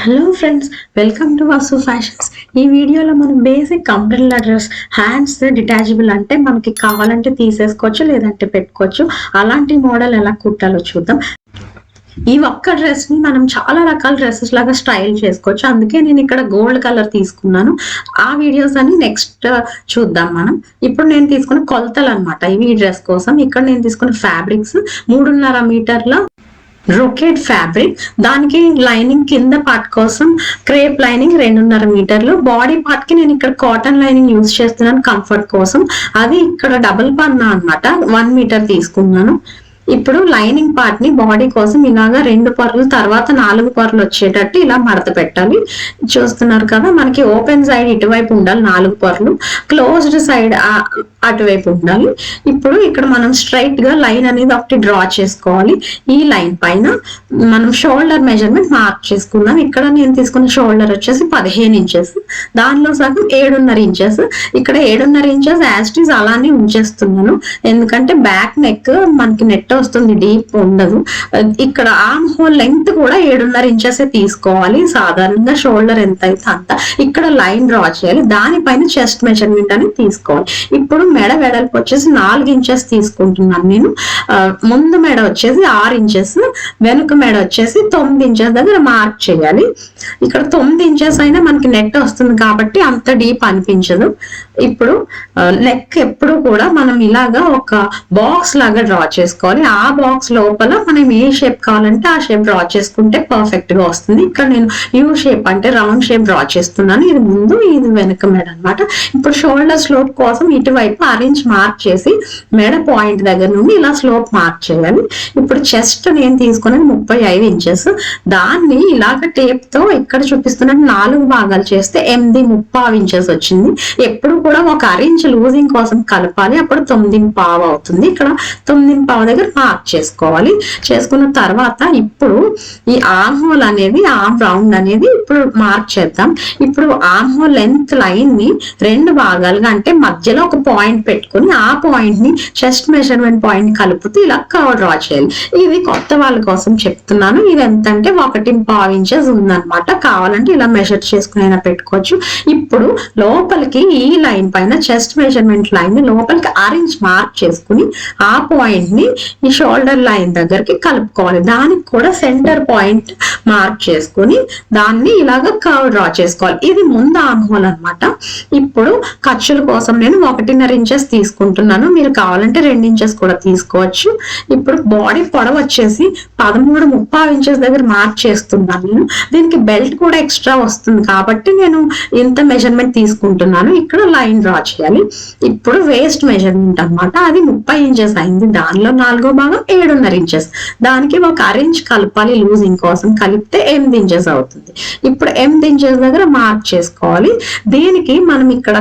Hello friends, welcome to Vasu fashions. ఈ వీడియోలో మనం basic umbrella dress hands detachable అంటే మనకి కావాలంటే తీసేసుకోవచ్చు, లేదంటే పెట్టుకోవచ్చు. అలాంటి మోడల్ ఎలా కుట్టాలో చూద్దాం. ఈ ఒక్క డ్రెస్ ని మనం చాలా రకాల డ్రెస్సెస్ లాగా స్టైల్ చేసుకోవచ్చు. అందుకే నేను ఇక్కడ గోల్డ్ కలర్ తీసుకున్నాను. ఆ వీడియోస్ అని నెక్స్ట్ చూద్దాం మనం. ఇప్పుడు నేను తీసుకున్న కొలతలు అనమాట ఈ డ్రెస్ కోసం. ఇక్కడ నేను తీసుకున్న ఫ్యాబ్రిక్స్ 3.5 మీటర్ల బ్రోకెడ్ ఫ్యాబ్రిక్, దానికి లైనింగ్ కింద పార్ట్ కోసం క్రేప్ లైనింగ్ 2.5 మీటర్లు. బాడీ పార్ట్ కి నేను ఇక్కడ కాటన్ లైనింగ్ యూజ్ చేస్తున్నాను కంఫర్ట్ కోసం. అది ఇక్కడ డబుల్ పన్నా అన్నమాట, 1 మీటర్ తీసుకున్నాను. ఇప్పుడు లైనింగ్ పార్ట్ ని బాడీ కోసం ఇలాగా 2 పొరలు తర్వాత 4 పొరలు వచ్చేటట్టు ఇలా మడత పెట్టాలి. చూస్తున్నారు కదా, మనకి ఓపెన్ సైడ్ ఇటువైపు ఉండాలి 4 పొరలు, క్లోజ్డ్ సైడ్ అటువైపు ఉండాలి. ఇప్పుడు ఇక్కడ మనం స్ట్రైట్ గా లైన్ అనేది ఒకటి డ్రా చేసుకోవాలి. ఈ లైన్ పైన మనం షోల్డర్ మెజర్మెంట్ మార్క్ చేసుకున్నాం. ఇక్కడ నేను తీసుకున్న షోల్డర్ వచ్చేసి 15 ఇంచెస్, దానిలో సగం 7.5 ఇంచెస్. ఇక్కడ 7.5 ఇంచెస్ యాజ్ ఇట్ ఈజ్ అలానే ఉంచేస్తున్నాను, ఎందుకంటే బ్యాక్ నెక్ మనకి నెట్ వస్తుంది, డీప్ ఉండదు. ఇక్కడ ఆర్మ్ హోల్ లెంగ్త్ కూడా 7.5 ఇంచెస్ తీసుకోవాలి. సాధారణంగా షోల్డర్ ఎంత అయితే అంత. ఇక్కడ లైన్ డ్రా చేయాలి, దానిపైన చెస్ట్ మెజర్మెంట్ అని తీసుకోవాలి. ఇప్పుడు మెడ వెడల్పు వచ్చేసి 4 ఇంచెస్ తీసుకుంటున్నాను నేను. ముందు మెడ వచ్చేసి 6 ఇంచెస్, వెనుక మెడ వచ్చేసి 9 ఇంచెస్ దగ్గర మార్క్ చేయాలి. ఇక్కడ 9 ఇంచెస్ అయినా మనకి నెట్ వస్తుంది కాబట్టి అంత డీప్ అనిపించదు. ఇప్పుడు నెక్ ఎప్పుడు కూడా మనం ఇలాగా ఒక బాక్స్ లాగా డ్రా చేసుకోవాలి. ఆ బాక్స్ లోపల మనం ఏ షేప్ కావాలంటే ఆ షేప్ డ్రా చేసుకుంటే పర్ఫెక్ట్ గా వస్తుంది. ఇక్కడ నేను యూ షేప్ అంటే రౌండ్ షేప్ డ్రా చేస్తున్నాను. ఇది ముందు, ఇది వెనక మెడ అనమాట. ఇప్పుడు షోల్డర్ స్లోప్ కోసం ఇటువైపు 6 ఇంచ్ మార్క్ చేసి మెడ పాయింట్ దగ్గర నుండి ఇలా స్లోప్ మార్క్ చేయాలి. ఇప్పుడు చెస్ట్ నేను తీసుకున్నది 35 ఇంచెస్. దాన్ని ఇలాగ టేప్ తో ఇక్కడ చూపిస్తున్నట్టు 4 భాగాలు చేస్తే 8.25 ఇంచెస్ వచ్చింది. ఎప్పుడు కూడా ఒక 1/2 ఇంచ్ లూజింగ్ కోసం కలపాలి, అప్పుడు 9.25 అవుతుంది. ఇక్కడ 9.25 దగ్గర మార్క్ చేసుకోవాలి. చేసుకున్న తర్వాత ఇప్పుడు ఈ ఆర్మ్ హోల్ అనేది, ఆర్మ్ రౌండ్ అనేది ఇప్పుడు మార్క్ చేద్దాం. ఇప్పుడు ఆర్మ్ హోల్ లెంత్ లైన్ ని 2 భాగాలుగా అంటే మధ్యలో ఒక పాయింట్ పెట్టుకుని ఆ పాయింట్ ని చెస్ట్ మెజర్మెంట్ పాయింట్ కలుపుతూ ఇలా కర్వ్ డ్రా చేయాలి. ఇది కొత్త వాళ్ళ కోసం చెప్తున్నాను. ఇది ఎంత అంటే 1.25 ఇంచెస్ ఉందన్నమాట. కావాలంటే ఇలా మెజర్ చేసుకుని అయినా పెట్టుకోవచ్చు. ఇప్పుడు లోపలికి ఈ లైన్ పైన చెస్ట్ మెజర్మెంట్ లైన్ ని లోపలికి 6 ఇంచ్ మార్క్ చేసుకుని ఆ పాయింట్ ని ఈ షోల్డర్ లైన్ దగ్గరికి కలుపుకోవాలి. దానికి కూడా సెంటర్ పాయింట్ మార్క్ చేసుకుని దాన్ని ఇలాగ కర్వ్ డ్రా చేసుకోవాలి. ఇది ముందు ఆర్మ్ హోల్ అనమాట. ఇప్పుడు ఖర్చుల కోసం నేను 1.5 ఇంచెస్ తీసుకుంటున్నాను. మీరు కావాలంటే 2 ఇంచెస్ కూడా తీసుకోవచ్చు. ఇప్పుడు బాడీ పొడవు వచ్చేసి 13.25 ఇంచెస్ దగ్గర మార్క్ చేస్తున్నాను నేను. దీనికి బెల్ట్ కూడా ఎక్స్ట్రా వస్తుంది కాబట్టి నేను ఇంత మెజర్మెంట్ తీసుకుంటున్నాను. ఇక్కడ లైన్ డ్రా చేయాలి. ఇప్పుడు వేస్ట్ మెజర్మెంట్ అనమాట, అది 30 ఇంచెస్ అయింది. దానిలో 4వ భాగం 7.5 ఇంచెస్. దానికి ఒక 1/2 ఇంచ్ కలపాలి లూజింగ్ కోసం, కలిపితే 8 ఇంచెస్ అవుతుంది. ఇప్పుడు 8 ఇంచెస్ దగ్గర మార్క్ చేసుకోవాలి. దీనికి మనం ఇక్కడ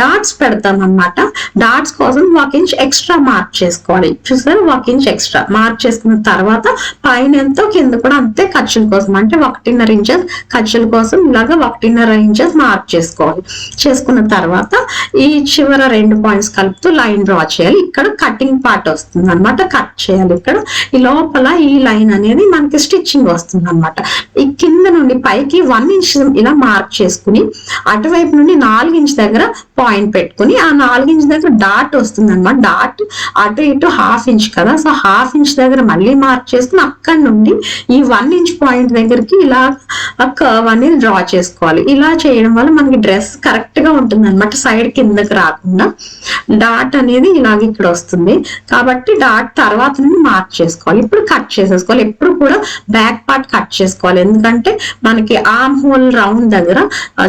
డాట్స్ పెడతాం అన్నమాట. డాట్స్ కోసం 1 ఇంచ్ ఎక్స్ట్రా మార్క్ చేసుకోవాలి. చూసారు, 1 ఇంచ్ ఎక్స్ట్రా మార్క్ చేసుకున్న తర్వాత పైన ఎంతో కింద కూడా అంతే ఖర్చుల కోసం, అంటే 1.5 ఇంచెస్ ఖర్చుల కోసం ఇలాగా 1.5 ఇంచెస్ మార్క్ చేసుకోవాలి. చేసుకున్న తర్వాత ఈ చివర 2 పాయింట్స్ కలుపుతూ లైన్ డ్రా చేయాలి. ఇక్కడ కటింగ్ పార్ట్ వస్తుంది అనమాట, కట్ చేయాలి. ఇక్కడ ఈ లోపల ఈ లైన్ అనేది మనకి స్టిచ్చింగ్ వస్తుంది అనమాట. ఈ కింద నుండి పైకి 1 ఇంచ్ ఇలా మార్క్ చేసుకుని అటువైపు నుండి 4 ఇంచ్ దగ్గర పాయింట్ పెట్టుకుని ఆ 4 ఇంచ్ దగ్గర డాట్ వస్తుంది అనమాట. డాట్ అటు ఇటు 1/2 ఇంచ్ కదా, సో 1/2 ఇంచ్ దగ్గర మళ్ళీ మార్క్ చేసుకుని అక్కడ నుండి ఈ 1 ఇంచ్ పాయింట్ దగ్గరికి ఇలా కర్వ్ అనేది డ్రా చేసుకోవాలి. ఇలా చేయడం వల్ల మనకి డ్రెస్ కరెక్ట్ గా ఉంటుంది అనమాట, సైడ్ కిందకి రాకుండా. డాట్ అనేది ఇలాగ ఇక్కడ వస్తుంది కాబట్టి డాట్ తర్వాత నుండి మార్క్ చేసుకోవాలి. ఇప్పుడు కట్ చేసేసుకోవాలి. ఎప్పుడు కూడా బ్యాక్ పార్ట్ కట్ చేసుకోవాలి, ఎందుకంటే మనకి ఆర్మ్ హోల్ రౌండ్ దగ్గర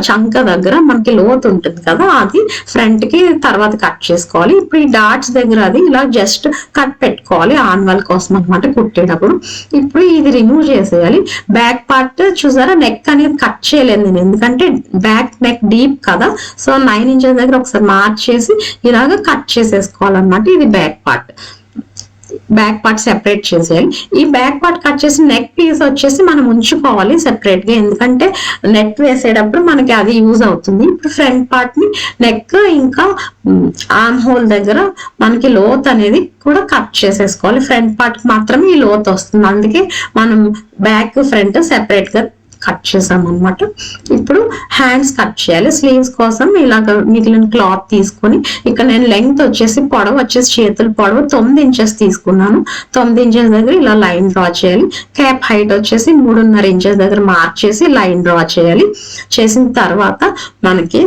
చంక దగ్గర మనకి లోతు ఉంటుంది కదా, అది ఫ్రంట్ కి తర్వాత కట్ చేసుకోవాలి. ఇప్పుడు ఈ డాట్స్ దగ్గర అది ఇలా జస్ట్ కట్ పెట్టుకోవాలి ఆన్వల్ కోసం అనమాట కుట్టేటప్పుడు. ఇప్పుడు ఇది రిమూవ్ చేసేయాలి. బ్యాక్ పార్ట్ చూసారా, నెక్ అనేది కట్ చేయలేదు నేను, ఎందుకంటే బ్యాక్ నెక్ డీప్ కదా, సో 9 ఇంచెస్ దగ్గర ఒకసారి మార్క్ చేసి ఇలాగ కట్ చేసేసుకోవాలన్నమాట. ఇది back part. Back part separate చేసేయాలి. ఈ బ్యాక్ పార్ట్ కట్ చేసి నెక్ పీస్ వచ్చేసి మనం ఉంచుకోవాలి సెపరేట్ గా, ఎందుకంటే నెక్ వేసేటప్పుడు మనకి అది యూజ్ అవుతుంది. ఇప్పుడు ఫ్రంట్ పార్ట్ ని నెక్ ఇంకా ఆర్మ్ హోల్ దగ్గర మనకి లోత్ అనేది కూడా కట్ చేసేసుకోవాలి. ఫ్రంట్ పార్ట్ మాత్రమే ఈ లోత్ వస్తుంది, అందుకే మనం బ్యాక్ ఫ్రంట్ సెపరేట్ గా కట్ చేసాం అనమాట. ఇప్పుడు హ్యాండ్స్ కట్ చేయాలి. స్లీవ్స్ కోసం ఇలాగ మిగిలిన క్లాత్ తీసుకొని ఇక్కడ నేను లెంగ్త్ వచ్చేసి పొడవు వచ్చేసి చేతుల పొడవు 9 ఇంచెస్ తీసుకున్నాను. 9 ఇంచెస్ దగ్గర ఇలా లైన్ డ్రా చేయాలి. క్యాప్ హైట్ వచ్చేసి 3.5 ఇంచెస్ దగ్గర మార్క్ చేసి లైన్ డ్రా చేయాలి. చేసిన తర్వాత మనకి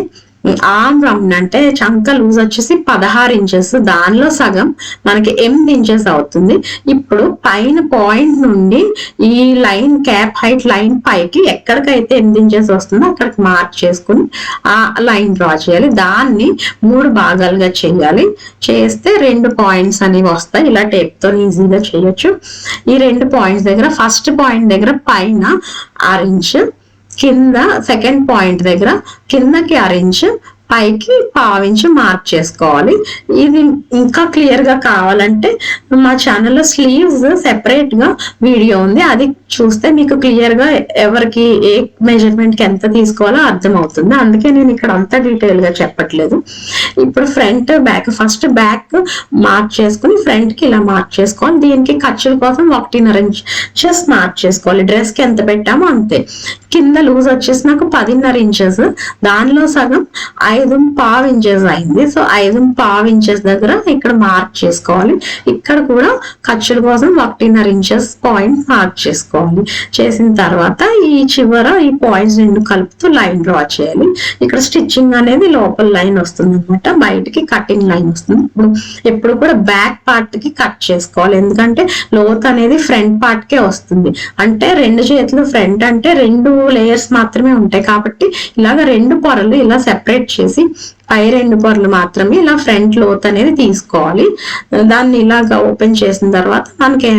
ఆర్మ్ రౌండ్ అంటే చంక లూజ్ వచ్చేసి 16 ఇంచెస్, దానిలో సగం మనకి 8 ఇంచెస్ అవుతుంది. ఇప్పుడు పైన పాయింట్ నుండి ఈ లైన్ క్యాప్ హైట్ లైన్ పైకి ఎక్కడికైతే 8 ఇంచెస్ వస్తుందో అక్కడికి మార్క్ చేసుకుని ఆ లైన్ డ్రా చేయాలి. దాన్ని 3 భాగాలుగా చేయాలి. చేస్తే 2 పాయింట్స్ అనేవి వస్తాయి. ఇలా టేప్ తో ఈజీగా చేయొచ్చు. ఈ 2 పాయింట్స్ దగ్గర ఫస్ట్ పాయింట్ దగ్గర పైన 6 ఇంచ్, కింద సెకండ్ పాయింట్ దగ్గర కిందకి 6 ఇంచ్, పైకి 1/2 ఇంచ్ మార్క్ చేసుకోవాలి. ఇది ఇంకా క్లియర్ గా కావాలంటే మా ఛానల్లో స్లీవ్స్ సెపరేట్ గా వీడియో ఉంది, అది చూస్తే మీకు క్లియర్ గా ఎవరికి ఏ మెజర్మెంట్ కి ఎంత తీసుకోవాలో అర్థమవుతుంది. అందుకే నేను ఇక్కడ అంతా డీటెయిల్ గా చెప్పట్లేదు. ఇప్పుడు front back, first back mark చేసుకుని ఫ్రంట్ కి ఇలా మార్క్ చేసుకోవాలి. దీనికి ఖర్చుల కోసం 1.5 ఇంచెస్ మార్క్ చేసుకోవాలి. డ్రెస్ కి ఎంత పెట్టామో అంతే. కింద లూజ్ వచ్చేసి నాకు 10.5 ఇంచెస్, దానిలో సగం 5.5 ఇంచెస్ అయింది. సో 5.5 ఇంచెస్ దగ్గర ఇక్కడ మార్క్ చేసుకోవాలి. ఇక్కడ కూడా ఖర్చుల కోసం 1.5 ఇంచెస్ పాయింట్ మార్క్ చేసుకోవాలి. చేసిన తర్వాత ఈ చివర ఈ పాయింట్స్ 2 కలుపుతూ లైన్ డ్రా చేయాలి. ఇక్కడ స్టిచ్చింగ్ అనేది లోపల లైన్ వస్తుంది అనమాట, బయటికి కటింగ్ లైన్ వస్తుంది. ఇప్పుడు ఎప్పుడు కూడా బ్యాక్ పార్ట్ కి కట్ చేసుకోవాలి, ఎందుకంటే లోత్ అనేది ఫ్రంట్ పార్ట్ కే వస్తుంది. అంటే 2 చేతులు ఫ్రంట్ అంటే 2 లేయర్స్ మాత్రమే ఉంటాయి కాబట్టి ఇలాగ 2 పొరలు ఇలా సెపరేట్ చేసి పై 2 పొరలు మాత్రమే ఇలా ఫ్రంట్ లోత్ అనేది తీసుకోవాలి. దాన్ని ఇలాగా ఓపెన్ చేసిన తర్వాత మనకి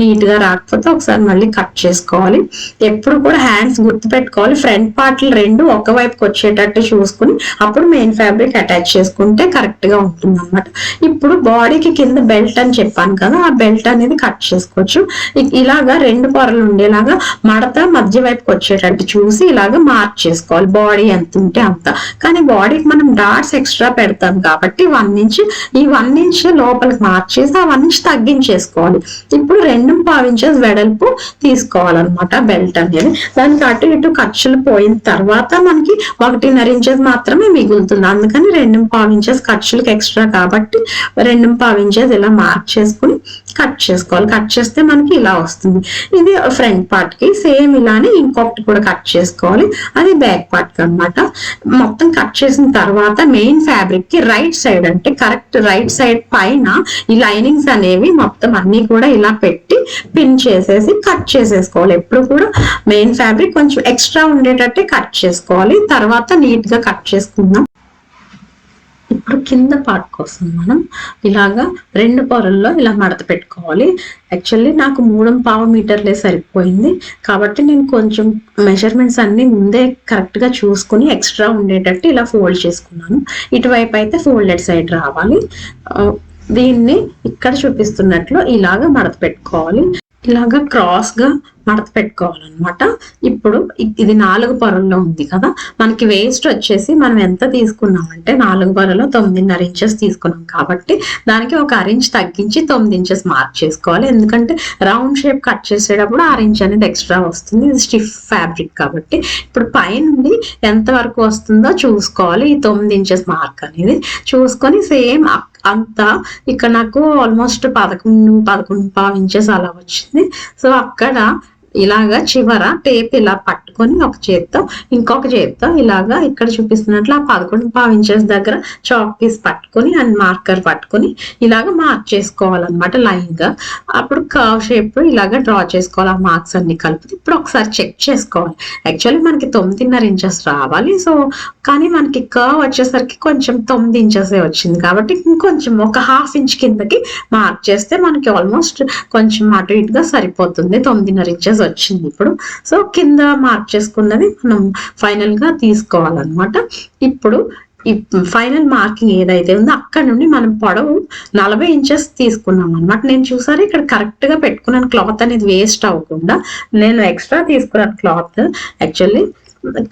నీట్ గా రాకపోతే ఒకసారి మళ్ళీ కట్ చేసుకోవాలి. ఎప్పుడు కూడా హ్యాండ్స్ గుర్తు పెట్టుకోవాలి, ఫ్రంట్ పార్ట్లు 2 ఒకవైపుకి వచ్చేటట్టు చూసుకుని అప్పుడు మెయిన్ ఫ్యాబ్రిక్ అటాచ్ చేసుకుంటే కరెక్ట్ గా ఉంటుంది అనమాట. ఇప్పుడు బాడీకి కింద బెల్ట్ అని చెప్పాను కదా, ఆ బెల్ట్ అనేది కట్ చేసుకోవచ్చు. ఇలాగా 2 పొరలు ఉండేలాగా మడత మధ్య వైపుకి వచ్చేటట్టు చూసి ఇలాగా మార్క్ చేసుకోవాలి. బాడీ ఎంత ఉంటే అంత, కానీ బాడీకి మనం డాట్స్ ఎక్స్ట్రా పెడతాం కాబట్టి 1 ఇంచ్, ఈ 1 ఇంచ్ లోపలికి మార్క్ చేసి ఆ 1 ఇంచ్ తగ్గించేసుకోవాలి. ఇప్పుడు 2.5 ఇంచెస్ వెడల్పు తీసుకోవాలన్నమాట బెల్ట్ అనేది. దానికి అటు ఇటు ఖర్చులు పోయిన తర్వాత మనకి 1.5 ఇంచెస్ మాత్రమే మిగులుతుంది. అందుకని 2.5 ఇంచెస్ ఖర్చులకు ఎక్స్ట్రా కాబట్టి 2.5 ఇంచెస్ ఇలా మార్క్ చేసుకుని కట్ చేసుకోవాలి. కట్ చేస్తే మనకి ఇలా వస్తుంది. ఇది ఫ్రంట్ పార్ట్ కి. సేమ్ ఇలానే ఇంకొకటి కూడా కట్ చేసుకోవాలి, అది బ్యాక్ పార్ట్ కి అనమాట. మొత్తం కట్ చేసిన తర్వాత మెయిన్ ఫ్యాబ్రిక్ కి రైట్ సైడ్ అంటే కరెక్ట్ రైట్ సైడ్ పైన ఈ లైనింగ్స్ అనేవి మొత్తం అన్ని కూడా ఇలా పెట్టి పిన్ చేసేసి కట్ చేసేసుకోవాలి. ఎప్పుడు కూడా మెయిన్ ఫ్యాబ్రిక్ కొంచెం ఎక్స్ట్రా ఉండేటట్టే కట్ చేసుకోవాలి. తర్వాత నీట్ గా కట్ చేసుకుందాం. ఇప్పుడు కింద పార్ట్ కోసం మనం ఇలాగా 2 పొరల్లో ఇలా మడత పెట్టుకోవాలి. యాక్చువల్లీ నాకు 3.5 మీటర్లే సరిపోయింది కాబట్టి నేను కొంచెం మెజర్మెంట్స్ అన్ని ముందే కరెక్ట్ గా చూసుకుని ఎక్స్ట్రా ఉండేటట్టు ఇలా ఫోల్డ్ చేసుకున్నాను. ఇటువైపు అయితే ఫోల్డెడ్ సైడ్ రావాలి. దీన్ని ఇక్కడ చూపిస్తున్నట్లు ఇలాగా మడత పెట్టుకోవాలి. ఇలాగా క్రాస్ గా మడత పెట్టుకోవాలన్నమాట. ఇప్పుడు ఇది 4 పొరల్లో ఉంది కదా, మనకి వేస్ట్ వచ్చేసి మనం ఎంత తీసుకున్నామంటే 4 పొరలో 9.5 ఇంచెస్ తీసుకున్నాం కాబట్టి దానికి ఒక 1 ఇంచ్ తగ్గించి 9 ఇంచెస్ మార్క్ చేసుకోవాలి. ఎందుకంటే రౌండ్ షేప్ కట్ చేసేటప్పుడు 6 ఇంచ్ అనేది ఎక్స్ట్రా వస్తుంది, ఇది స్టిఫ్ ఫ్యాబ్రిక్ కాబట్టి. ఇప్పుడు పైనుండి ఎంత వరకు వస్తుందో చూసుకోవాలి. ఈ 9 ఇంచెస్ మార్క్ అనేది చూసుకొని సేమ్ అంతా ఇక్కడ నాకు ఆల్మోస్ట్ 11.5 ఇంచెస్ అలా వచ్చింది. సో అక్కడ ఇలాగా చివర టేప్ ఇలా పట్టుకొని ఒక చేత్తో ఇంకొక చేత్తో ఇలాగా ఇక్కడ చూపిస్తున్నట్లు ఆ 11.5 ఇంచెస్ దగ్గర చాక్ పీస్ పట్టుకొని అండ్ మార్కర్ పట్టుకొని ఇలాగా మార్క్ చేసుకోవాలన్నమాట లైన్ గా. అప్పుడు కర్వ్ షేప్ ఇలాగా డ్రా చేసుకోవాలి, ఆ మార్క్స్ అన్ని కలిపి. ఇప్పుడు ఒకసారి చెక్ చేసుకోవాలి. యాక్చువల్లీ మనకి 9.5 ఇంచెస్ రావాలి. సో కానీ మనకి కర్వ్ వచ్చేసరికి కొంచెం 9 ఇంచెసే వచ్చింది కాబట్టి ఇంకొంచెం ఒక 1/2 ఇంచ్ కిందకి మార్క్ చేస్తే మనకి ఆల్మోస్ట్ కొంచెం అటు ఇటుగా సరిపోతుంది. 9.5 ఇంచెస్ వచ్చింది ఇప్పుడు. సో కింద మార్క్ చేసుకున్నది మనం ఫైనల్ గా తీసుకోవాలన్నమాట. ఇప్పుడు ఈ ఫైనల్ మార్కింగ్ ఏదైతే ఉందో అక్కడ నుండి మనం పొడవు 40 ఇంచెస్ తీసుకున్నాం అనమాట. నేను చూసారు ఇక్కడ కరెక్ట్ గా పెట్టుకున్నాను, క్లాత్ అనేది వేస్ట్ అవ్వకుండా. నేను ఎక్స్ట్రా తీసుకున్నాను క్లాత్ యాక్చువల్లీ,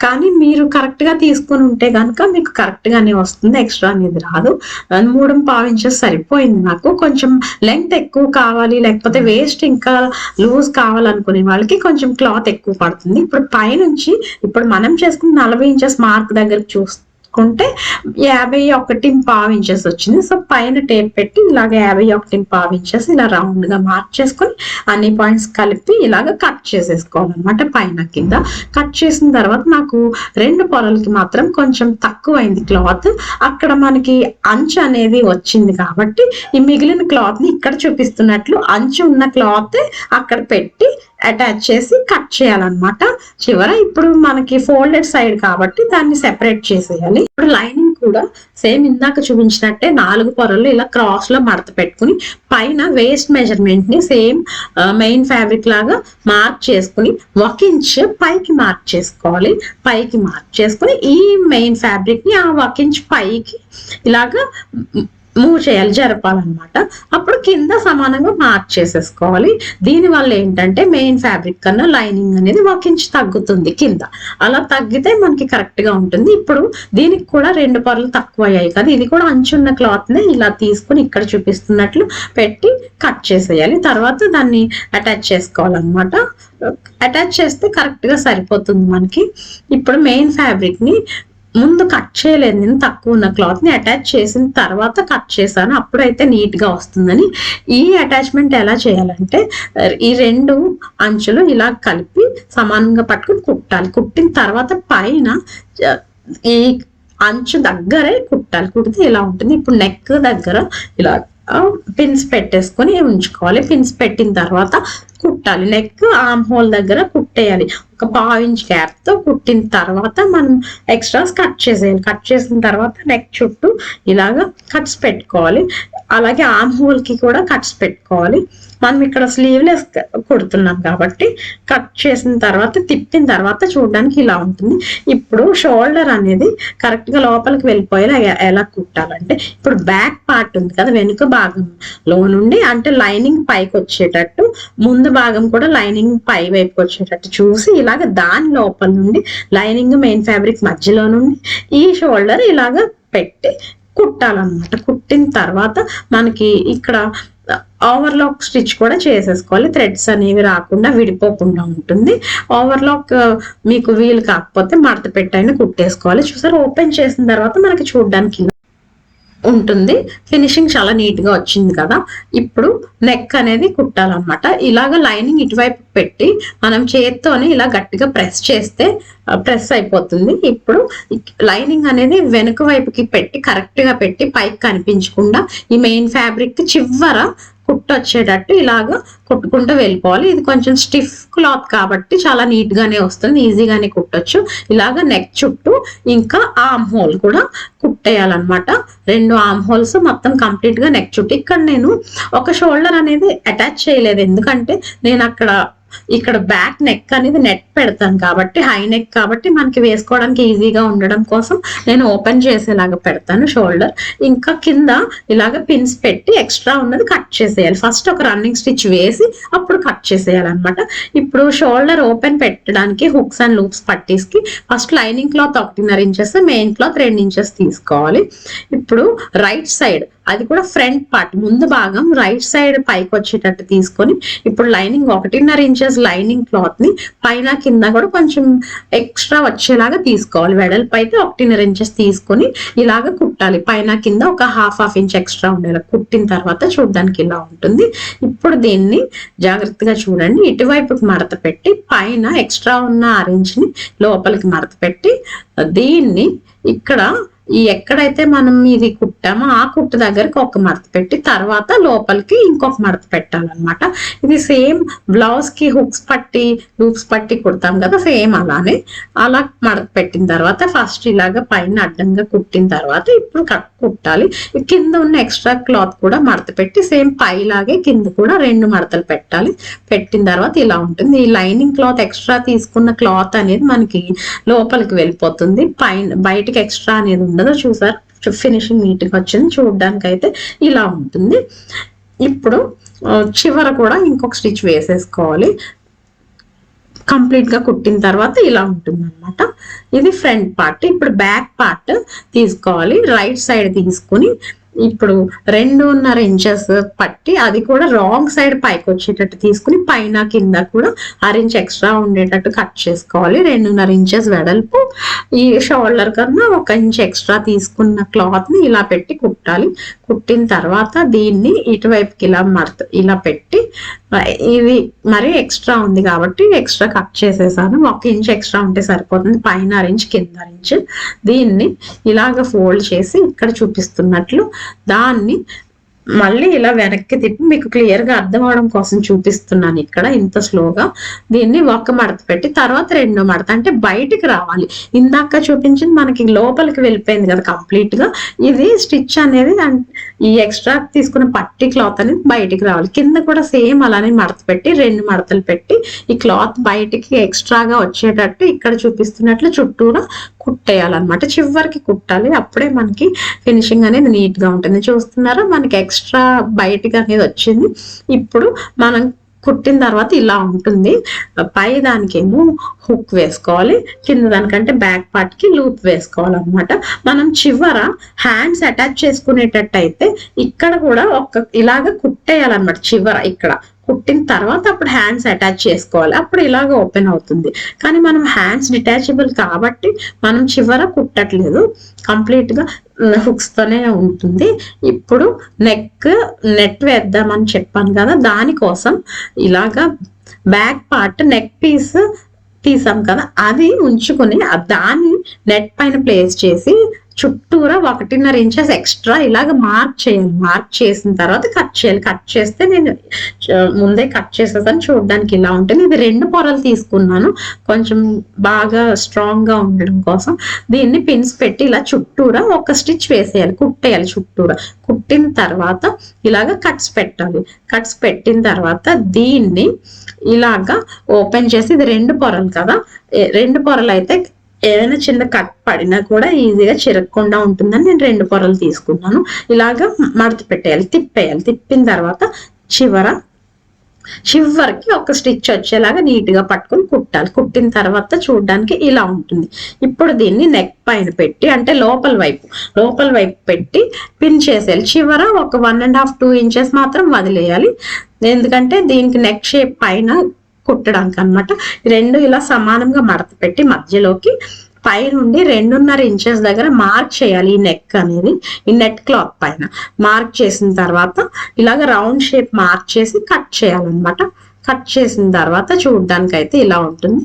కానీ మీరు కరెక్ట్ గా తీసుకుని ఉంటే కనుక మీకు కరెక్ట్ గానే వస్తుంది, ఎక్స్ట్రా అనేది రాదు. 3.25 ఇంచెస్ సరిపోయింది నాకు. కొంచెం లెంగ్త్ ఎక్కువ కావాలి, లేకపోతే వేస్ట్ ఇంకా లూజ్ కావాలనుకునే వాళ్ళకి కొంచెం క్లాత్ ఎక్కువ పడుతుంది. ఇప్పుడు పైనుంచి ఇప్పుడు మనం చేసుకున్న 40 ఇంచెస్ మార్క్ దగ్గర చూస్తే 51.25 ఇంచెస్ వచ్చింది. సో పైన టేప్ పెట్టి ఇలాగ 51.25 ఇంచెస్ ఇలా రౌండ్ గా మార్క్ చేసుకొని అన్ని పాయింట్స్ కలిపి ఇలాగ కట్ చేసేసుకోవాలన్నమాట. పైన కింద కట్ చేసిన తర్వాత నాకు 2 పొరలకి మాత్రం కొంచెం తక్కువైంది క్లాత్. అక్కడ మనకి అంచు అనేది వచ్చింది కాబట్టి ఈ మిగిలిన క్లాత్ ని ఇక్కడ చూపిస్తున్నట్లు అంచు ఉన్న క్లాత్ అక్కడ పెట్టి అటాచ్ చేసి కట్ చేయాలన్నమాట చివర. ఇప్పుడు మనకి ఫోల్డెడ్ సైడ్ కాబట్టి దాన్ని సెపరేట్ చేసేయాలి. ఇప్పుడు లైనింగ్ కూడా సేమ్ ఇందాక చూపించినట్టే 4 పొరలు ఇలా క్రాస్ లో మడత పెట్టుకుని పైన వేస్ట్ మెజర్మెంట్ ని సేమ్ మెయిన్ ఫ్యాబ్రిక్ లాగా మార్క్ చేసుకుని 1 ఇంచ్ పైకి మార్క్ చేసుకోవాలి. పైకి మార్క్ చేసుకుని ఈ మెయిన్ ఫ్యాబ్రిక్ ని ఆ 1 ఇంచ్ పైకి ఇలాగా మూవ్ చేయాలి, జరపాలన్నమాట. అప్పుడు కింద సమానంగా మార్క్ చేసేసుకోవాలి. దీని వల్ల ఏంటంటే మెయిన్ ఫ్యాబ్రిక్ కన్నా లైనింగ్ అనేది 1 ఇంచ్ తగ్గుతుంది కింద. అలా తగ్గితే మనకి కరెక్ట్ గా ఉంటుంది. ఇప్పుడు దీనికి కూడా 2 పొరలు తక్కువ అయ్యాయి కదా, ఇది కూడా అంచున్న క్లాత్ ని ఇలా తీసుకుని ఇక్కడ చూపిస్తున్నట్లు పెట్టి కట్ చేసేయాలి. తర్వాత దాన్ని అటాచ్ చేసుకోవాలన్నమాట. అటాచ్ చేస్తే కరెక్ట్ గా సరిపోతుంది మనకి. ఇప్పుడు మెయిన్ ఫ్యాబ్రిక్ ని ముందు కట్ చేయలేదు, నేను తక్కువ ఉన్న క్లాత్ ని అటాచ్ చేసిన తర్వాత కట్ చేశాను, అప్పుడైతే నీట్ గా వస్తుందని. ఈ అటాచ్మెంట్ ఎలా చేయాలంటే ఈ 2 అంచులు ఇలా కలిపి సమానంగా పట్టుకుని కుట్టాలి. కుట్టిన తర్వాత పైన ఈ అంచు దగ్గరే కుట్టాలి. కుడితే ఇలా ఉంటుంది. ఇప్పుడు నెక్ దగ్గర ఇలా పిన్స్ పెట్టేసుకొని ఉంచుకోవాలి. పిన్స్ పెట్టిన తర్వాత కుట్టాలి. నెక్ ఆర్మ్ హోల్ దగ్గర కుట్టేయాలి. ఒక 1/2 ఇంచ్ గ్యాప్ తో కుట్టిన తర్వాత మనం ఎక్స్ట్రాస్ కట్ చేసేయాలి. కట్ చేసిన తర్వాత నెక్ చుట్టూ ఇలాగా కట్స్ పెట్టుకోవాలి. అలాగే ఆర్మ్ హోల్ కి కూడా కట్స్ పెట్టుకోవాలి. మనం ఇక్కడ స్లీవ్లెస్ కుడుతున్నాం కాబట్టి కట్ చేసిన తర్వాత తిప్పిన తర్వాత చూడడానికి ఇలా ఉంటుంది. ఇప్పుడు షోల్డర్ అనేది కరెక్ట్ గా లోపలికి వెళ్ళిపోయేలా ఎలా కుట్టాలంటే ఇప్పుడు బ్యాక్ పార్ట్ ఉంది కదా, వెనుక భాగంలో నుండి అంటే లైనింగ్ పైకి వచ్చేటట్టు, ముందు భాగం కూడా లైనింగ్ పై వైపుకి వచ్చేటట్టు చూసి ఇలాగ దాని లోపల నుండి లైనింగ్ మెయిన్ ఫ్యాబ్రిక్ మధ్యలో నుండి ఈ షోల్డర్ ఇలాగ పెట్టి కుట్టాలన్నమాట. కుట్టిన తర్వాత మనకి ఇక్కడ ఓవర్లాక్ స్టిచ్ కూడా చేసేసుకోవాలి. థ్రెడ్స్ అనేవి రాకుండా విడిపోకుండా ఉంటుంది. ఓవర్లాక్ మీకు వీలు కాకపోతే మడత పెట్టైనా కుట్టేసుకోవాలి. చూసారు, ఓపెన్ చేసిన తర్వాత మనకి చూడడానికి ఉంటుంది. ఫినిషింగ్ చాలా నీట్ గా వచ్చింది కదా. ఇప్పుడు నెక్ అనేది కుట్టాలన్నమాట. ఇలాగ లైనింగ్ ఇటువైపు పెట్టి మనం చేత్తోనే ఇలా గట్టిగా ప్రెస్ చేస్తే ప్రెస్ అయిపోతుంది. ఇప్పుడు లైనింగ్ అనేది వెనుక వైపుకి పెట్టి కరెక్ట్ గా పెట్టి పైకి కనిపించకుండా ఈ మెయిన్ ఫ్యాబ్రిక్ చివర కుట్టు వచ్చేటట్టు ఇలాగా కుట్టుకుంటూ వెళ్ళిపోవాలి. ఇది కొంచెం స్టిఫ్ క్లాత్ కాబట్టి చాలా నీట్ గానే వస్తుంది, ఈజీగానే కుట్టొచ్చు. ఇలాగ నెక్ చుట్టూ ఇంకా ఆర్మ్ హోల్ కూడా కుట్టేయాలన్నమాట. 2 ఆర్మ్ హోల్స్ మొత్తం కంప్లీట్ గా నెక్ చుట్టూ. ఇక్కడ నేను ఒక షోల్డర్ అనేది అటాచ్ చేయలేదు, ఎందుకంటే నేను ఇక్కడ బ్యాక్ నెక్ అనేది నెట్ పెడతాను కాబట్టి, హై నెక్ కాబట్టి మనకి వేసుకోవడానికి ఈజీగా ఉండడం కోసం నేను ఓపెన్ చేసేలాగా పెడతాను షోల్డర్. ఇంకా కింద ఇలాగ పిన్స్ పెట్టి ఎక్స్ట్రా ఉన్నది కట్ చేసేయాలి. ఫస్ట్ ఒక రన్నింగ్ స్టిచ్ వేసి అప్పుడు కట్ చేసేయాలన్నమాట. ఇప్పుడు షోల్డర్ ఓపెన్ పెట్టడానికి హుక్స్ అండ్ లూప్స్ పట్టీస్ కి first lining cloth 1.5 inches, main cloth 2 inches తీసుకోవాలి. ఇప్పుడు రైట్ సైడ్ అది కూడా ఫ్రంట్ పార్ట్ ముందు భాగం రైట్ సైడ్ పైకి వచ్చేటట్టు తీసుకొని ఇప్పుడు లైనింగ్ 1.5 ఇంచెస్ లైనింగ్ క్లాత్ ని పైన కింద కూడా కొంచెం ఎక్స్ట్రా వచ్చేలాగా తీసుకోవాలి. వెడల్పు అయితే 1.5 ఇంచెస్ తీసుకొని ఇలాగ కుట్టాలి. పైన కింద ఒక హాఫ్ ఇంచ్ ఎక్స్ట్రా ఉండేలా కుట్టిన తర్వాత చూడడానికి ఇలా ఉంటుంది. ఇప్పుడు దీన్ని జాగ్రత్తగా చూడండి. ఇటువైపుకి మడత పెట్టి పైన ఎక్స్ట్రా ఉన్న 6 ఇంచ్ ని లోపలికి మడత పెట్టి దీన్ని ఇక్కడ ఎక్కడైతే మనం ఇది కుట్టామో ఆ కుట్టు దగ్గరికి ఒక మడత పెట్టి తర్వాత లోపలికి ఇంకొక మడత పెట్టాలన్నమాట. ఇది సేమ్ బ్లౌజ్ కి హుక్స్ పట్టి లూప్స్ పట్టి కుడతాం కదా, సేమ్ అలానే అలా మడత పెట్టిన తర్వాత ఫస్ట్ ఇలాగ పైన అడ్డంగా కుట్టిన తర్వాత ఇప్పుడు కుట్టాలి. కింద ఉన్న ఎక్స్ట్రా క్లాత్ కూడా మడత పెట్టి సేమ్ పైలాగే కింద కూడా 2 మడతలు పెట్టాలి. పెట్టిన తర్వాత ఇలా ఉంటుంది. ఈ లైనింగ్ క్లాత్ ఎక్స్ట్రా తీసుకున్న క్లాత్ అనేది మనకి లోపలికి వెళ్ళిపోతుంది. బయటకి ఎక్స్ట్రా అనేది ఉండదో చూసారు, ఫినిషింగ్ నీట్గా వచ్చింది. చూడడానికి అయితే ఇలా ఉంటుంది. ఇప్పుడు చివర కూడా ఇంకొక స్టిచ్ వేసేసుకోవాలి. కంప్లీట్ గా కుట్టిన తర్వాత ఇలా ఉంటుంది అనమాట. ఇది ఫ్రంట్ పార్ట్. ఇప్పుడు బ్యాక్ పార్ట్ తీసుకోవాలి. రైట్ సైడ్ తీసుకుని ఇప్పుడు 2.5 ఇంచెస్ పట్టి అది కూడా రాంగ్ సైడ్ పైకి వచ్చేటట్టు తీసుకుని పైన కింద కూడా 1 ఇంచ్ ఎక్స్ట్రా ఉండేటట్టు కట్ చేసుకోవాలి. 2.5 ఇంచెస్ వెడల్పు, ఈ షోల్డర్ కన్నా 1 ఇంచ్ ఎక్స్ట్రా తీసుకున్న క్లాత్ ని ఇలా పెట్టి కుట్టాలి. కుట్టిన తర్వాత దీన్ని ఇటువైపుకి ఇలా పెట్టి, ఇది మరి ఎక్స్ట్రా ఉంది కాబట్టి ఎక్స్ట్రా కట్ చేసేసాను. 1 ఇంచ్ ఎక్స్ట్రా ఉంటే సరిపోతుంది. పైన 1 ఇంచ్ కింద 1 ఇంచ్. దీన్ని ఇలాగ ఫోల్డ్ చేసి ఇక్కడ చూపిస్తున్నట్లు దాన్ని మళ్ళీ ఇలా వెనక్కి తిప్పి మీకు క్లియర్ గా అర్థం అవడం కోసం చూపిస్తున్నాను ఇక్కడ ఇంత స్లోగా. దీన్ని ఒక మడత పెట్టి తర్వాత 2వ మడత, అంటే బయటికి రావాలి. ఇందాక చూపించింది మనకి లోపలికి వెళ్ళిపోయింది కదా కంప్లీట్ గా. ఇది స్టిచ్ అనేది ఈ ఎక్స్ట్రా తీసుకున్న పట్టి క్లాత్ అనేది బయటికి రావాలి. కింద కూడా సేమ్ అలానే మడత పెట్టి 2 మడతలు పెట్టి ఈ క్లాత్ బయటికి ఎక్స్ట్రాగా వచ్చేటట్టు ఇక్కడ చూపిస్తున్నట్లు చుట్టూరా కుట్టేయాలన్నమాట. చివరికి కుట్టాలి, అప్పుడే మనకి ఫినిషింగ్ అనేది నీట్ గా ఉంటుంది. చూస్తున్నారా, మనకి ఎక్స్ట్రా బయటికి అనేది వచ్చింది. ఇప్పుడు మనం కుట్టిన తర్వాత ఇలా ఉంటుంది. పై దానికేమో హుక్ వేసుకోవాలి, కింద దానికంటే బ్యాక్ పార్ట్ కి లూప్ వేసుకోవాలన్నమాట. మనం చివర హ్యాండ్స్ అటాచ్ చేసుకునేటట్టు అయితే ఇక్కడ కూడా ఇలాగ కుట్టేయాలన్నమాట. చివర ఇక్కడ కుట్టిన తర్వాత అప్పుడు హ్యాండ్స్ అటాచ్ చేసుకోవాలి, అప్పుడు ఇలాగ ఓపెన్ అవుతుంది. కానీ మనం హ్యాండ్స్ డిటాచబుల్ కాబట్టి మనం చివర కుట్టట్లేదు, కంప్లీట్ గా హుక్స్ తోనే ఉంటుంది. ఇప్పుడు నెట్ వేద్దామని చెప్పాను కదా, దానికోసం ఇలాగా బ్యాక్ పార్ట్ నెక్ పీస్ తీసాం కదా, అది ఉంచుకుని దాన్ని నెట్ పైన ప్లేస్ చేసి చుట్టూరా 1.5 ఇంచెస్ ఎక్స్ట్రా ఇలాగ మార్క్ చేయాలి. మార్క్ చేసిన తర్వాత కట్ చేయాలి. కట్ చేస్తే నేను ముందే కట్ చేసేసాను, చూడడానికి ఇలా ఉంటుంది. ఇది 2 పొరలు తీసుకున్నాను కొంచెం బాగా స్ట్రాంగ్ గా ఉండడం కోసం. దీన్ని పిన్స్ పెట్టి ఇలా చుట్టూరా ఒక స్టిచ్ వేసేయాలి, కుట్టేయాలి చుట్టూరా. కుట్టిన తర్వాత ఇలాగ కట్స్ పెట్టాలి. కట్స్ పెట్టిన తర్వాత దీన్ని ఇలాగా ఓపెన్ చేసి, ఇది 2 పొరలు కదా, 2 పొరలు అయితే ఏదైనా చిన్న కట్ పడినా కూడా ఈజీగా చిరగకుండా ఉంటుందని నేను 2 పొరలు తీసుకున్నాను. ఇలాగా మడత పెట్టేయాలి, తిప్పేయాలి. తిప్పిన తర్వాత చివరికి ఒక స్టిచ్ వచ్చేలాగా నీట్ గా పట్టుకొని కుట్టాలి. కుట్టిన తర్వాత చూడడానికి ఇలా ఉంటుంది. ఇప్పుడు దీన్ని నెక్ పైన పెట్టి, అంటే లోపల వైపు పెట్టి పిన్ చేసేయాలి. చివర ఒక 1.5-2 ఇంచెస్ మాత్రం వదిలేయాలి, ఎందుకంటే దీనికి నెక్ షేప్ పైన కుట్టడానికి అన్నమాట. 2 ఇలా సమానంగా మడత పెట్టి మధ్యలోకి పై నుండి 2.5 ఇంచెస్ దగ్గర మార్క్ చేయాలి. ఈ నెక్ అనేది ఈ నెట్ క్లాత్ పైన మార్క్ చేసిన తర్వాత ఇలాగ రౌండ్ షేప్ మార్క్ చేసి కట్ చేయాలన్నమాట. కట్ చేసిన తర్వాత చూడడానికి అయితే ఇలా ఉంటుంది.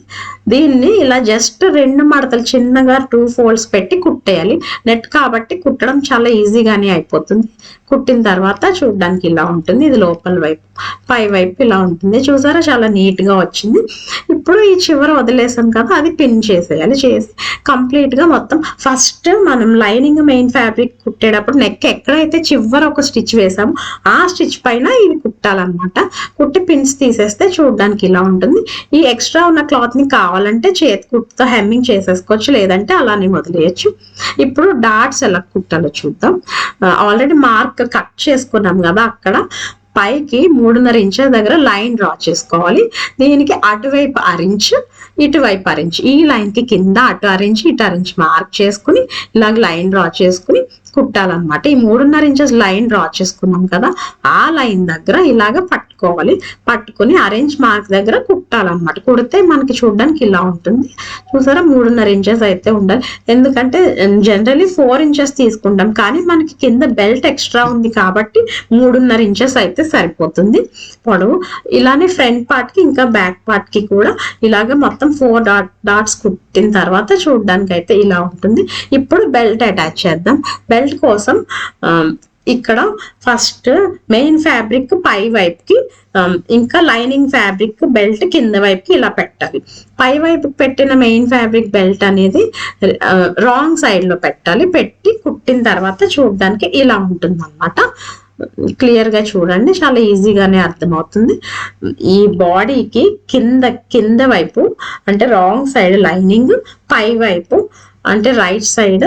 దీన్ని ఇలా జస్ట్ 2 మడతలు చిన్నగా 2 ఫోల్డ్స్ పెట్టి కుట్టేయాలి. నెట్ కాబట్టి కుట్టడం చాలా ఈజీగానే అయిపోతుంది. కుట్టిన తర్వాత చూడడానికి ఇలా ఉంటుంది. ఇది లోపల వైపు, పై వైపు ఇలా ఉంటుంది. చూసారా, చాలా నీట్ గా వచ్చింది. ఇప్పుడు ఈ చివర వదిలేసాం కదా, అది పిన్ చేసేయాలి. చేసి కంప్లీట్ గా మొత్తం ఫస్ట్ మనం లైనింగ్ మెయిన్ ఫ్యాబ్రిక్ కుట్టేటప్పుడు నెక్ ఎక్కడైతే చివర ఒక స్టిచ్ వేసామో ఆ స్టిచ్ పైన ఇది కుట్టాలన్నమాట. కుట్టి పిన్స్ తీసేస్తే చూడడానికి ఇలా ఉంటుంది. ఈ ఎక్స్ట్రా ఉన్న క్లాత్ ని కావాలంటే చేతి కుట్టుతో హెమ్మింగ్ చేసేసుకోవచ్చు, లేదంటే అలానే వదిలేయచ్చు. ఇప్పుడు డాట్స్ ఎలా కుట్టాలో చూద్దాం. ఆల్రెడీ మార్క్ కట్ చేసుకున్నాం కదా, అక్కడ పైకి 3.5 ఇంచెల దగ్గర లైన్ డ్రా చేసుకోవాలి. దీనికి అటువైపు 1 ఇంచ్, ఇటువైపు 1 ఇంచ్, ఈ లైన్ కి కింద అటు 1 ఇంచ్ ఇటు 1 ఇంచ్ మార్క్ చేసుకుని ఇలాగ లైన్ డ్రా చేసుకుని కుట్టాలన్నమాట. ఈ 3.5 ఇంచెస్ లైన్ డ్రా చేసుకున్నాం కదా, ఆ లైన్ దగ్గర ఇలాగ పట్టుకోవాలి. పట్టుకుని 1 ఇంచ్ మార్క్ దగ్గర కుట్టాలన్నమాట. కుడితే మనకి చూడడానికి ఇలా ఉంటుంది. చూసారా, 3.5 ఇంచెస్ అయితే ఉండాలి, ఎందుకంటే జనరల్లీ 4 ఇంచెస్ తీసుకుంటాం, కానీ మనకి కింద బెల్ట్ ఎక్స్ట్రా ఉంది కాబట్టి 3.5 ఇంచెస్ అయితే సరిపోతుంది పొడవు. ఇలానే ఫ్రంట్ పార్ట్ కి ఇంకా బ్యాక్ పార్ట్ కి కూడా ఇలాగ మొత్తం 4 డాట్స్ కుట్టిన తర్వాత చూడడానికి అయితే ఇలా ఉంటుంది. ఇప్పుడు బెల్ట్ అటాచ్ చేద్దాం. బెల్ట్ కోసం ఇక్కడ ఫస్ట్ మెయిన్ ఫ్యాబ్రిక్ పై వైపుకి, ఇంకా లైనింగ్ ఫ్యాబ్రిక్ బెల్ట్ కింద వైపుకి ఇలా పెట్టాలి. పై వైపు పెట్టిన మెయిన్ ఫ్యాబ్రిక్ బెల్ట్ అనేది రాంగ్ సైడ్ లో పెట్టాలి. పెట్టి కుట్టిన తర్వాత చూడడానికి ఇలా ఉంటుంది అన్నమాట. క్లియర్ గా చూడండి, చాలా ఈజీగానే అర్థమవుతుంది. ఈ బాడీకి కింద వైపు అంటే రాంగ్ సైడ్ లైనింగ్, పై వైపు అంటే రైట్ సైడ్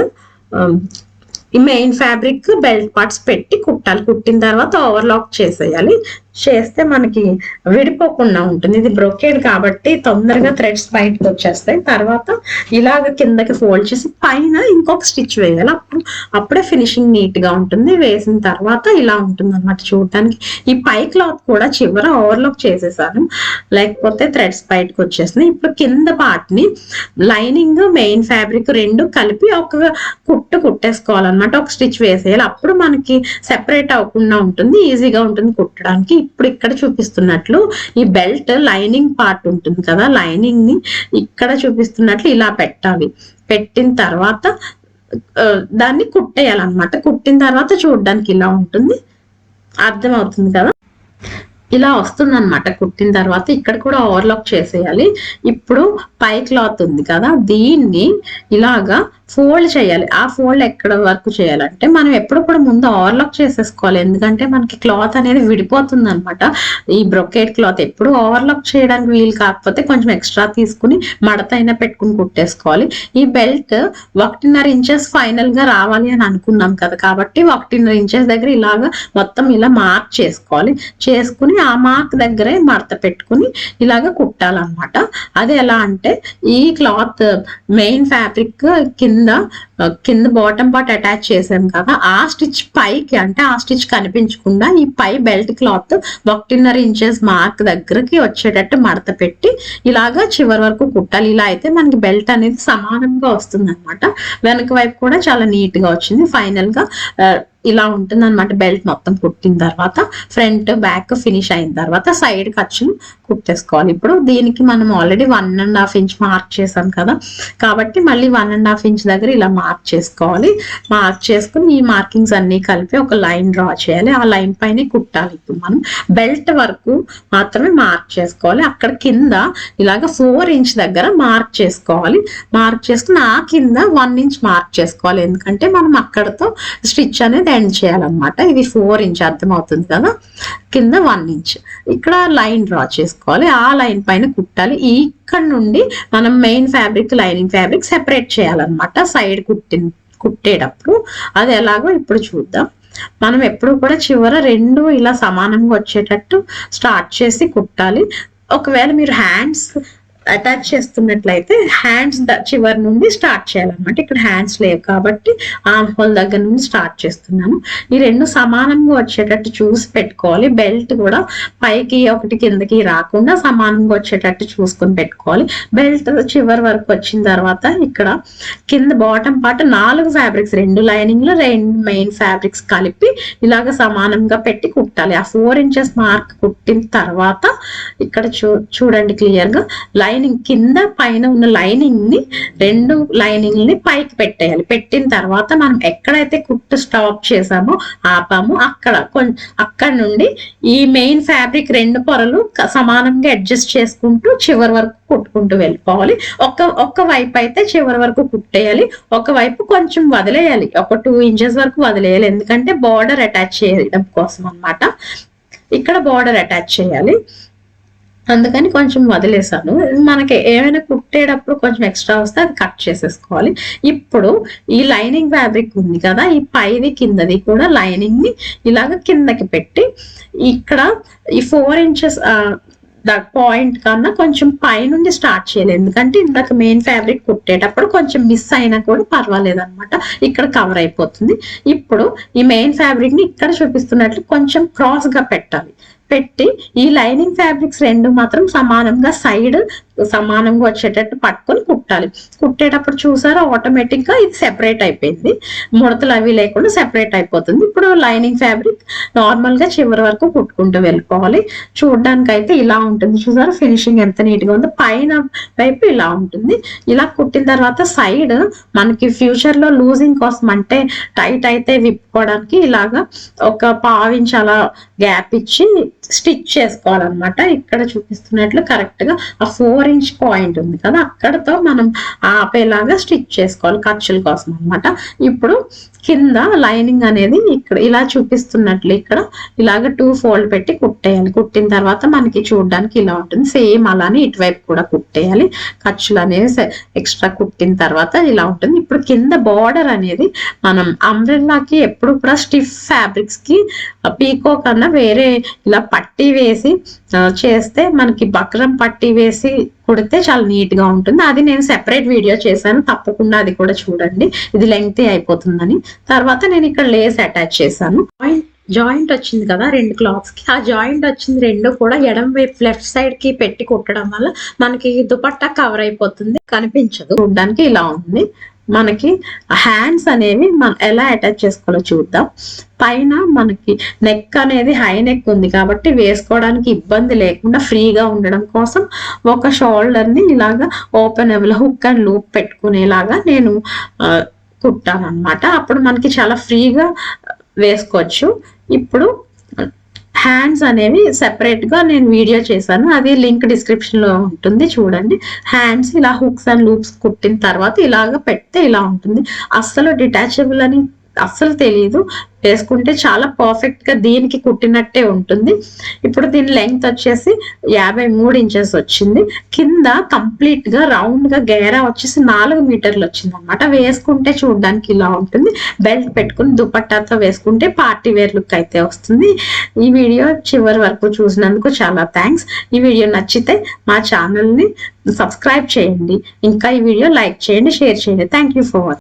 ఈ మెయిన్ ఫ్యాబ్రిక్ బెల్ట్ పార్ట్స్ పెట్టి కుట్టాలి. కుట్టిన తర్వాత ఓవర్లాక్ చేసేయాలి. చేస్తే మనకి విడిపోకుండా ఉంటుంది. ఇది బ్రోకేడ్ కాబట్టి తొందరగా థ్రెడ్స్ బయటకు వచ్చేస్తాయి. తర్వాత ఇలాగ కిందకి ఫోల్డ్ చేసి పైన ఇంకొక స్టిచ్ వేయాలి. అప్పుడే ఫినిషింగ్ నీట్ గా ఉంటుంది. వేసిన తర్వాత ఇలా ఉంటుంది అనమాట చూడటానికి. ఈ పై క్లాత్ కూడా చివర ఓవర్లాక్ చేసేసాను, లేకపోతే థ్రెడ్స్ బయటకు వచ్చేస్తున్నాయి. ఇప్పుడు కింద పార్ట్ ని లైనింగ్ మెయిన్ ఫ్యాబ్రిక్ రెండు కలిపి ఒక కుట్టేసుకోవాలన్నమాట. ఒక స్టిచ్ వేసేయాలి. అప్పుడు మనకి సెపరేట్ అవ్వకుండా ఉంటుంది, ఈజీగా ఉంటుంది కుట్టడానికి. ఇప్పుడు ఇక్కడ చూపిస్తున్నట్లు ఈ బెల్ట్ లైనింగ్ పార్ట్ ఉంటుంది కదా, లైనింగ్ ని ఇక్కడ చూపిస్తున్నట్లు ఇలా పెట్టాలి. పెట్టిన తర్వాత దాన్ని కుట్టేయాలన్నమాట. కుట్టిన తర్వాత చూడడానికి ఇలా ఉంటుంది, అర్థమవుతుంది కదా. ఇలా వస్తుంది అనమాట. కుట్టిన తర్వాత ఇక్కడ కూడా ఓవర్లాక్ చేసేయాలి. ఇప్పుడు పై క్లాత్ ఉంది కదా, దీన్ని ఇలాగా ఫోల్డ్ చేయాలి. ఆ ఫోల్డ్ ఎక్కడ వరకు చేయాలంటే మనం ఎప్పుడు కూడా ముందు ఓవర్లాక్ చేసేసుకోవాలి. ఎందుకంటే మనకి క్లాత్ అనేది విడిపోతుంది అనమాట. ఈ బ్రొకేడ్ క్లాత్ ఎప్పుడు ఓవర్లాక్ చేయడానికి వీలు కాకపోతే కొంచెం ఎక్స్ట్రా తీసుకుని మడత అయినా పెట్టుకుని కుట్టేసుకోవాలి. ఈ బెల్ట్ 1.5 ఇంచెస్ ఫైనల్ గా రావాలి అని అనుకున్నాం కదా, కాబట్టి 1.5 ఇంచెస్ దగ్గర ఇలాగా మొత్తం ఇలా మార్క్ చేసుకోవాలి. చేసుకుని ఆ మార్క్ దగ్గరే మడత పెట్టుకుని ఇలాగ కుట్టాలన్నమాట. అది ఎలా అంటే ఈ క్లాత్ మెయిన్ ఫ్యాబ్రిక్ కింద బాటమ్ పార్ట్ అటాచ్ చేసాం కదా, ఆ స్టిచ్ పైకి అంటే ఆ స్టిచ్ కనిపించకుండా ఈ పై బెల్ట్ క్లాత్ 1.5 ఇంచెస్ మార్క్ దగ్గరకి వచ్చేటట్టు మడత పెట్టి ఇలాగా చివరి వరకు కుట్టాలి. ఇలా అయితే మనకి బెల్ట్ అనేది సమానంగా వస్తుంది అనమాట. వెనక వైపు కూడా చాలా నీట్ గా వచ్చింది. ఫైనల్ గా ఇలా ఉంటుంది అనమాట. బెల్ట్ మొత్తం కుట్టిన తర్వాత ఫ్రంట్ బ్యాక్ ఫినిష్ అయిన తర్వాత సైడ్ ఖర్చులు కుట్టేసుకోవాలి. ఇప్పుడు దీనికి మనం ఆల్రెడీ 1.5 ఇంచ్ మార్క్ చేసాం కదా, కాబట్టి మళ్ళీ 1.5 ఇంచ్ దగ్గర ఇలా మార్క్ చేసుకోవాలి. మార్క్ చేసుకుని ఈ మార్కింగ్స్ అన్ని కలిపి ఒక లైన్ డ్రా చేయాలి. ఆ లైన్ పైనే కుట్టాలి. ఇప్పుడు మనం బెల్ట్ వరకు మాత్రమే మార్క్ చేసుకోవాలి. అక్కడ కింద ఇలాగ 4 ఇంచ్ దగ్గర మార్క్ చేసుకోవాలి. మార్క్ చేసుకుని ఆ కింద 1 ఇంచ్ మార్క్ చేసుకోవాలి. ఎందుకంటే మనం అక్కడతో స్టిచ్ అనేది ఎండ్ చేయాలన్నమాట. ఇది 4 ఇంచ్, అర్థమవుతుంది కదా. కింద 1 ఇంచ్ ఇక్కడ లైన్ డ్రా చేసుకోవాలి. ఆ లైన్ పైన కుట్టాలి. ఇక్కడ నుండి మనం main fabric lining fabric separate చేయాలన్నమాట సైడ్ కుట్టేటప్పుడు. అది ఎలాగో ఇప్పుడు చూద్దాం. మనం ఎప్పుడు కూడా చివర రెండు ఇలా సమానంగా వచ్చేటట్టు స్టార్ట్ చేసి కుట్టాలి. ఒకవేళ మీరు హ్యాండ్స్ అటాచ్ చేస్తున్నట్లయితే హ్యాండ్స్ చివరి నుండి స్టార్ట్ చేయాలన్నమాట. ఇక్కడ హ్యాండ్స్ లేవు కాబట్టి ఆర్మ్ హోల్ దగ్గర నుండి స్టార్ట్ చేస్తున్నాను. ఈ రెండు సమానంగా వచ్చేటట్టు చూసి పెట్టుకోవాలి. బెల్ట్ కూడా పైకి ఒకటి కిందకి రాకుండా సమానంగా వచ్చేటట్టు చూసుకొని పెట్టుకోవాలి. బెల్ట్ చివరి వరకు వచ్చిన తర్వాత ఇక్కడ కింద బాటమ్ పార్ట్ 4 ఫ్యాబ్రిక్స్, 2 లైనింగ్ లో 2 మెయిన్ ఫ్యాబ్రిక్స్ కలిపి ఇలాగ సమానంగా పెట్టి కుట్టాలి. ఆ 4 ఇంచెస్ మార్క్ కుట్టిన తర్వాత ఇక్కడ చూడండి క్లియర్ గా లైనింగ్ కింద పైన ఉన్న లైనింగ్ ని 2 లైనింగ్ ని పైకి పెట్టేయాలి. పెట్టిన తర్వాత మనం ఎక్కడైతే కుట్టు స్టాప్ చేసామో ఆపాము అక్కడ నుండి ఈ మెయిన్ ఫ్యాబ్రిక్ 2 పొరలు సమానంగా అడ్జస్ట్ చేసుకుంటూ చివరి వరకు కుట్టుకుంటూ వెళ్ళిపోవాలి. ఒక్క వైపు అయితే చివరి వరకు కుట్టేయాలి, ఒక వైపు కొంచెం వదిలేయాలి, ఒక 2 ఇంచెస్ వరకు వదిలేయాలి. ఎందుకంటే బార్డర్ అటాచ్ చేయడం కోసం అన్నమాట. ఇక్కడ బార్డర్ అటాచ్ చేయాలి, అందుకని కొంచెం వదిలేసాను. మనకి ఏమైనా కుట్టేటప్పుడు కొంచెం ఎక్స్ట్రా వస్తే అది కట్ చేసేసుకోవాలి. ఇప్పుడు ఈ లైనింగ్ ఫ్యాబ్రిక్ ఉంది కదా, ఈ పైది కిందది కూడా లైనింగ్ ని ఇలాగ కిందకి పెట్టి ఇక్కడ ఈ 4 ఇంచెస్ పాయింట్ కన్నా కొంచెం పై నుండి స్టార్ట్ చేయాలి. ఎందుకంటే ఇందాక మెయిన్ ఫ్యాబ్రిక్ కుట్టేటప్పుడు కొంచెం మిస్ అయినా కూడా పర్వాలేదు అనమాట, ఇక్కడ కవర్ అయిపోతుంది. ఇప్పుడు ఈ మెయిన్ ఫ్యాబ్రిక్ ని ఇక్కడ చూపిస్తున్నట్లు కొంచెం క్రాస్ గా పెట్టాలి. పెట్టి ఈ లైనింగ్ ఫ్యాబ్రిక్స్ 2 మాత్రం సమానంగా సైడ్ సమానంగా వచ్చేటట్టు పట్టుకొని కుట్టాలి. కుట్టేటప్పుడు చూసారా ఆటోమేటిక్ గా ఇది సెపరేట్ అయిపోయింది, ముడతలు అవి లేకుండా సెపరేట్ అయిపోతుంది. ఇప్పుడు లైనింగ్ ఫ్యాబ్రిక్ నార్మల్ గా చివరి వరకు కుట్టుకుంటూ వెళ్ళిపోవాలి. చూడడానికి అయితే ఇలా ఉంటుంది. చూసారా ఫినిషింగ్ ఎంత నీట్ గా ఉందో. పైన వైపు ఇలా ఉంటుంది. ఇలా కుట్టిన తర్వాత సైడ్ మనకి ఫ్యూచర్ లో లూజింగ్ కోసం అంటే టైట్ అయితే విప్పుకోవడానికి ఇలాగా ఒక 1/2 ఇంచ్ అలా గ్యాప్ ఇచ్చి స్టిచ్ చేసుకోవాలన్నమాట. ఇక్కడ చూపిస్తున్నట్లు కరెక్ట్ గా ఆ 4 4 ఇంచ్ పాయింట్ ఉంది కదా, అక్కడతో మనం ఆపేలాగా స్టిచ్ చేసుకోవాలి ఖర్చుల కోసం అన్నమాట. ఇప్పుడు కింద లైనింగ్ అనేది ఇక్కడ ఇలా చూపిస్తున్నట్లు ఇక్కడ ఇలాగ 2 ఫోల్డ్ పెట్టి కుట్టేయాలి. కుట్టిన తర్వాత మనకి చూడడానికి ఇలా ఉంటుంది. సేమ్ అలానే ఇటువైపు కూడా కుట్టేయాలి. ఖర్చులు అనేవి ఎక్స్ట్రా కుట్టిన తర్వాత ఇలా ఉంటుంది. ఇప్పుడు కింద బార్డర్ అనేది మనం అంబ్రెల్లాకి ఎప్పుడు కూడా స్టిఫ్ ఫ్యాబ్రిక్స్ కి పీకో కన్నా వేరే ఇలా పట్టీ వేసి చేస్తే మనకి బక్రం పట్టీ వేసి కుడితే చాలా నీట్ గా ఉంటుంది. అది నేను సెపరేట్ వీడియో చేశాను, తప్పకుండా అది కూడా చూడండి. ఇది లెంగ్తీ అయిపోతుందని. తర్వాత నేను ఇక్కడ లేస్ అటాచ్ చేశాను. జాయింట్ వచ్చింది కదా 2 క్లాత్స్ కి, ఆ జాయింట్ వచ్చింది 2 కూడా ఎడం వైపు లెఫ్ట్ సైడ్ కి పెట్టి కుట్టడం వల్ల మనకి దుపట్టా కవర్ అయిపోతుంది, కనిపించదు. చూడడానికి ఇలా ఉంది. మనకి హ్యాండ్స్ అనేవి మనం ఎలా అటాచ్ చేసుకోవాలో చూద్దాం. పైన మనకి నెక్ అనేది హై నెక్ ఉంది కాబట్టి వేసుకోవడానికి ఇబ్బంది లేకుండా ఫ్రీగా ఉండడం కోసం ఒక షోల్డర్ ని ఇలాగా ఓపెనబుల్ హుక్ అండ్ లూప్ పెట్టుకునేలాగా నేను కుట్టాను అనమాట. అప్పుడు మనకి చాలా ఫ్రీగా వేసుకోవచ్చు. ఇప్పుడు హ్యాండ్స్ అనేవి సెపరేట్ గా నేను వీడియో చేశాను, అది లింక్ డిస్క్రిప్షన్ లో ఉంటుంది, చూడండి. హ్యాండ్స్ ఇలా హుక్స్ అండ్ లూప్స్ కుట్టిన తర్వాత ఇలాగ పెడితే ఇలా ఉంటుంది. అస్సలు డిటాచబుల్ అని అస్సలు తెలియదు, వేసుకుంటే చాలా పర్ఫెక్ట్ గా దీనికి కుట్టినట్టే ఉంటుంది. ఇప్పుడు దీని లెంగ్త్ వచ్చేసి 53 ఇంచెస్ వచ్చింది. కింద కంప్లీట్ గా రౌండ్ గా గేరా వచ్చేసి 4 మీటర్లు వచ్చింది అనమాట. వేసుకుంటే చూడడానికి ఇలా ఉంటుంది. బెల్ట్ పెట్టుకుని దుపట్టాతో వేసుకుంటే పార్టీ వేర్ లుక్ అయితే వస్తుంది. ఈ వీడియో చివరి వరకు చూసినందుకు చాలా థ్యాంక్స్. ఈ వీడియో నచ్చితే మా ఛానల్ ని సబ్స్క్రైబ్ చేయండి, ఇంకా ఈ వీడియో లైక్ చేయండి, షేర్ చేయండి. Thank you for watching.